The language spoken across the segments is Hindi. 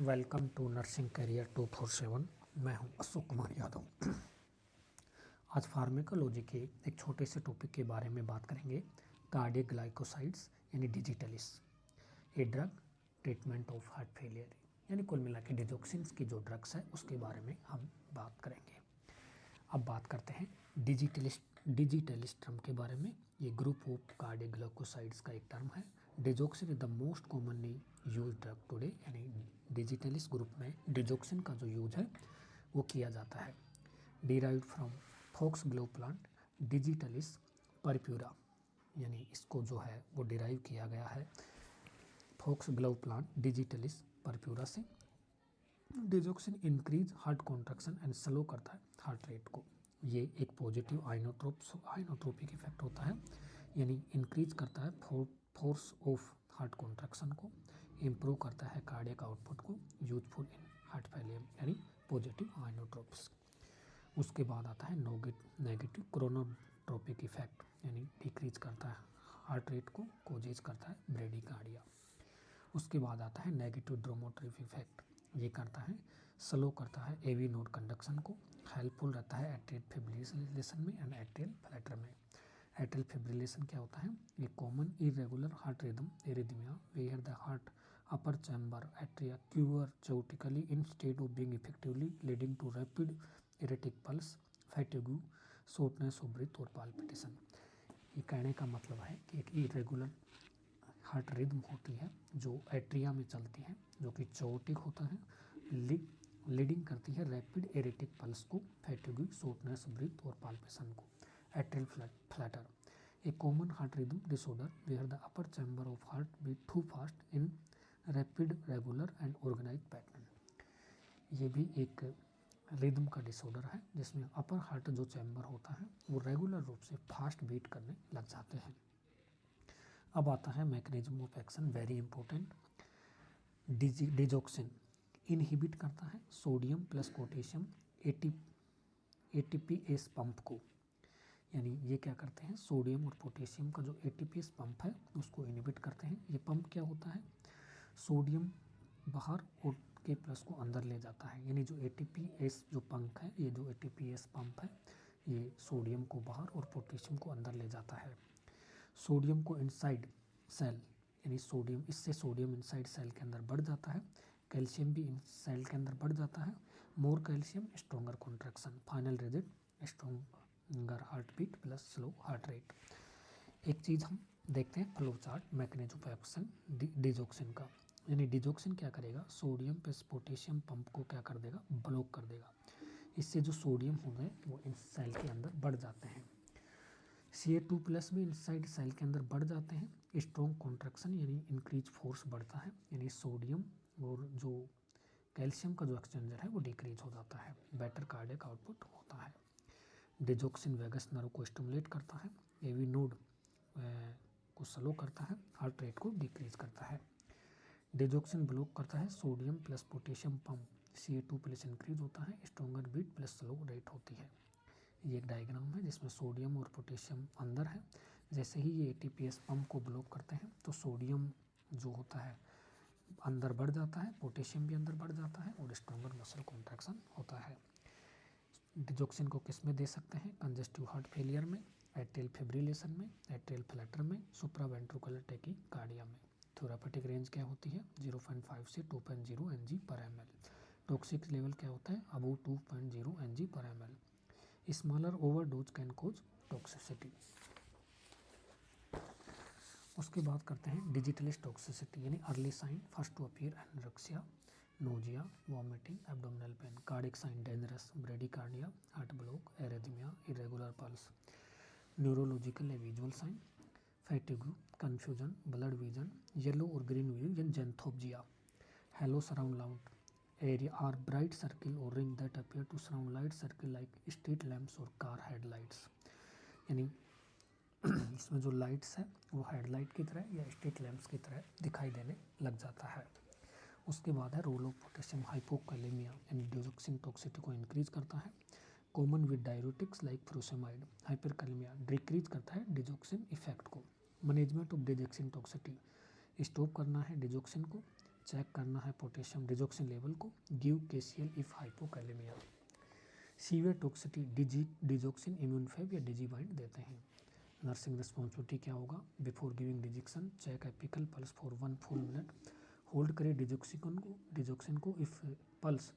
Welcome to nursing career 247। मैं हूं अशोक कुमार यादव। आज फार्मेकोलॉजी के एक छोटे से टॉपिक के बारे में बात करेंगे, कार्डियक ग्लाइकोसाइड्स यानी digitalis, a drug treatment of heart failure, यानी कुल मिला के डिजोक्सिन्स की जो ड्रग्स है उसके बारे में हम बात करेंगे। अब बात करते हैं डिजिटलिस टर्म के बारे में। ये ग्रुप ऑफ कार्डियक ग्लाइकोसाइड्स का एक टर्म है। Digoxin is the most commonly use drug today, यानी डिजिटलिस ग्रुप में डिजोक्सिन का जो यूज है वो किया जाता है। Derived from foxglove plant digitalis purpurea, यानी इसको जो है वो डिराइव किया गया है फोक्सग्लोव प्लांट डिजिटलिस परप्यूरा से। Digoxin increase heart contraction and slow करता है हार्ट रेट को। ये एक पॉजिटिव आइनोट्रोपिक इफेक्ट होता है, यानी इंक्रीज करता है फोर्स ऑफ हार्ट कॉन्ट्रैक्शन को, इम्प्रूव करता है कार्डियक आउटपुट को, यूजफुल इन हार्ट फेलियर, यानी पॉजिटिव आइनोट्रोप्स। उसके बाद आता है नेगेटिव क्रोनोट्रोपिक इफेक्ट, यानी डिक्रीज करता है हार्ट रेट को, कोजेज करता है ब्रेडिकार्डिया। उसके बाद आता है नेगेटिव ड्रोमोट्रिक इफेक्ट, ये करता है स्लो करता है एवी नोड कंडक्शन को, हेल्पफुल रहता है एट्रियल फिब्रिलेशन में एंड एट्रियल फ्लैटर में। एट्रियल फिब्रिलेशन क्या होता है? ये common irregular heart rhythm arrhythmia where the heart upper chamber atria quiver chaotically instead of being effectively leading to rapid erratic pulse, fatigue, shortness of breath और पाल्पिटेशन। ये कहने का मतलब है कि एक इरेगुलर हार्ट रिदम होती है जो एट्रिया में चलती है, जो कि चोटिक होता है, लीडिंग करती है रैपिड एरेटिक पल्स को, फैटिग, शॉर्टनेस ब्रीथ और पाल्पिटेशन को। Atrial flutter, a common heart rhythm disorder where the upper chamber of heart beat too fast in rapid regular and organise pattern. ये भी एक रिदम का डिसऑर्डर है जिसमें अपर हार्ट जो चैम्बर होता है वो रेगुलर रूप से फास्ट बीट करने लग जाते हैं। अब आता है mechanism of action, very important. Digoxin inhibit करता है sodium plus potassium ATPase pump को, यानी ये क्या करते हैं, सोडियम और पोटेशियम का जो एटीपीएस पंप है उसको इनहिबिट करते हैं। ये पंप क्या होता है, सोडियम बाहर और के प्लस को अंदर ले जाता है, यानी जो एटीपीएस जो पंप है, ये जो एटीपीएस पंप है ये सोडियम को बाहर और पोटेशियम को अंदर ले जाता है। सोडियम को इनसाइड सेल, यानी सोडियम, इससे सोडियम इनसाइड सेल के अंदर बढ़ जाता है, कैल्शियम भी इन सेल के अंदर बढ़ जाता है। More calcium stronger contraction, final result stronger heart beat plus slow heart rate. एक चीज़ हम देखते हैं flow chart mechanism of action digoxin का, यानी डिजोक्सिन क्या करेगा, सोडियम प्लस पोटेशियम पंप को क्या कर देगा, ब्लॉक कर देगा। इससे जो सोडियम होते हैं वो इन सेल के अंदर बढ़ जाते हैं। Ca2 प्लस भी इनसाइड सेल के अंदर बढ़ जाते हैं। स्ट्रॉन्ग कॉन्ट्रैक्शन यानी इंक्रीज फोर्स बढ़ता है, यानी सोडियम और जो कैल्शियम का जो एक्सचेंजर है वो डिक्रीज हो जाता है, बेटर कार्डियक आउटपुट होता है। डिजोक्सिन वेगस नर्व को स्टिमुलेट करता है, एवी नोड को स्लो करता है, हार्ट रेट को डिक्रीज करता है। डिजोक्सिन ब्लॉक करता है sodium plus potassium pump, Ca2 plus increase होता है, stronger beat plus slow rate होती है। ये एक डायग्राम है जिसमें सोडियम और पोटेशियम अंदर है। जैसे ही ये एटीपीएस पंप को ब्लॉक करते हैं तो सोडियम जो होता है अंदर बढ़ जाता है, पोटेशियम भी अंदर बढ़ जाता है और स्ट्रॉन्गर मसल कॉन्ट्रैक्शन होता है। डिजोक्सिन को किस में दे सकते हैं, कंजेस्टिव हार्ट फेलियर में, एट्रियल फिब्रिलेशन में, एट्रियल फ्लैटर में, सुप्रावेंट्रिकुलर टैकीकार्डिया में। थेरापेटिक रेंज क्या होती है, 0.5 से 2.0 Ng/ml। टॉक्सिक लेवल क्या होता है, above 2.0 Ng/ml। Smaller overdose can cause toxicity. उसके बाद करते हैं डिजिटलिस टॉक्सिसिटी, यानी early sign first to appear anorexia, nausea, vomiting, abdominal pain. Cardiac sign dangerous, bradycardia, heart block, arrhythmia, irregular pulse. Neurological या visual sign, fatigue, confusion, blurred vision, yellow और green vision, xanthopsia. Halo surround लाउंड area are bright circle or ring that appear to surround light circle like street lamps or car headlights, यानी इसमें जो लाइट्स है वो हेडलाइट की तरह या स्ट्रीट लैम्प्स की तरह दिखाई देने लग जाता है। उसके बाद है रोल ऑफ पोटेशियम हाइपोकैलेमिया, यानी डिजोक्सिन टॉक्सिसिटी को इंक्रीज करता है। Common with diuretics like furosemide. Hyperkalaemia decrease करता है डिजोक्सिन इफेक्ट को। Management of digoxin toxicity, stop करना है डिजोक्सिन को, चेक करना है पोटेशियम डिजोक्सिन लेवल को, give KCl if hypokalaemia. Severe toxicity digoxin immune fab या डिजीबाइंड देते हैं। नर्सिंग रिस्पॉन्सिबिलिटी क्या होगा, before giving digoxin check apical pulse for 1 full minute, hold करें डिजोक्सिन को इफ पल्स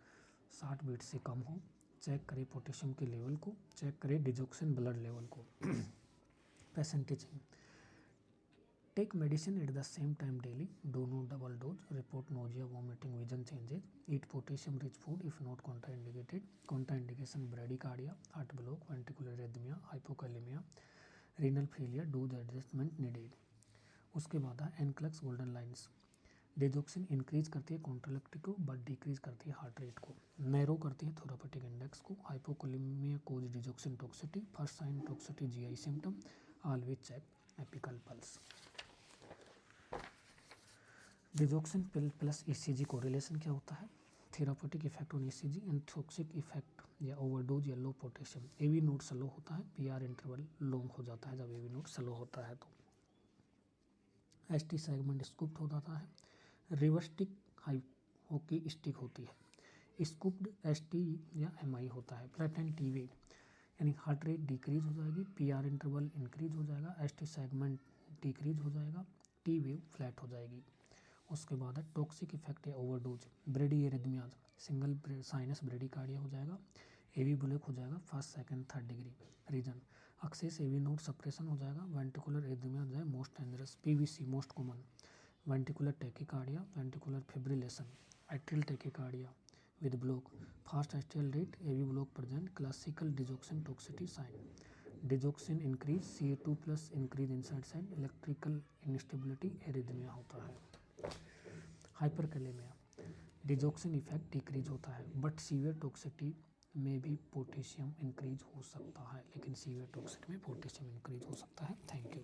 60 बीट से कम हो, चेक करें पोटेशियम के लेवल को, चेक करें डिजोक्सिन ब्लड लेवल को। परसेंटेजिंग, take medicine at the same time daily, do not double dose, report nausea vomiting vision changes, eat potassium rich food if not contraindicated, contraindication bradycardia, heart block, ventricular arrhythmia, hypokalaemia, renal failure, dose adjustment needed. उसके बाद है एनक्लक्स गोल्डन लाइन्स, डिजोक्सिन इंक्रीज करती है कॉन्ट्रैक्टिलिटी को बट डिक्रीज करती है हार्ट रेट को, नैरो करती है थोरापेटिक इंडेक्स को, hypokalaemia cause digoxin toxicity, first sign toxicity GI symptom, always check apical pulse. Digoxin pill plus ECG correlation क्या होता है, therapeutic effect on ECG and toxic effect या ओवरडोज या low potassium, AV node slow होता है, PR इंटरवल लॉन्ग हो जाता है जब AV नोड स्लो होता है तो, ST सेगमेंट स्कूप्ड हो जाता है, रिवर्स स्टिक हॉकी स्टिक होती है, स्कूप्ड ST या MI होता है, फ्लैटेंड T वेव यानी हार्ट रेट डिक्रीज हो जाएगी, PR इंटरवल इंक्रीज हो जाएगा, ST सेगमेंट डिक्रीज हो जाएगा, T वेव फ्लैट हो जाएगी। उसके बाद है टॉक्सिक इफेक्ट या overdose, bradyarrhythmias, single sinus bradycardia हो जाएगा, AV ब्लॉक हो जाएगा first second third degree, reason excess AV node suppression हो जाएगा, वेंट्रिकुलर एरिथमिया जो है most dangerous, PVC most common, ventricular tachycardia, ventricular fibrillation, atrial tachycardia with block, fast atrial rate, AV block present, classical digoxin toxicity sign, digoxin increase, CA2 plus increase inside side, electrical instability, arrhythmia होता है। हाइपरकैलेमिया, डिजोक्सिन इफेक्ट डिक्रीज होता है बट सीवियर टॉक्सिटी में भी पोटेशियम इंक्रीज हो सकता है, लेकिन सीवियर टॉक्सिटी में पोटेशियम इंक्रीज हो सकता है। Thank you.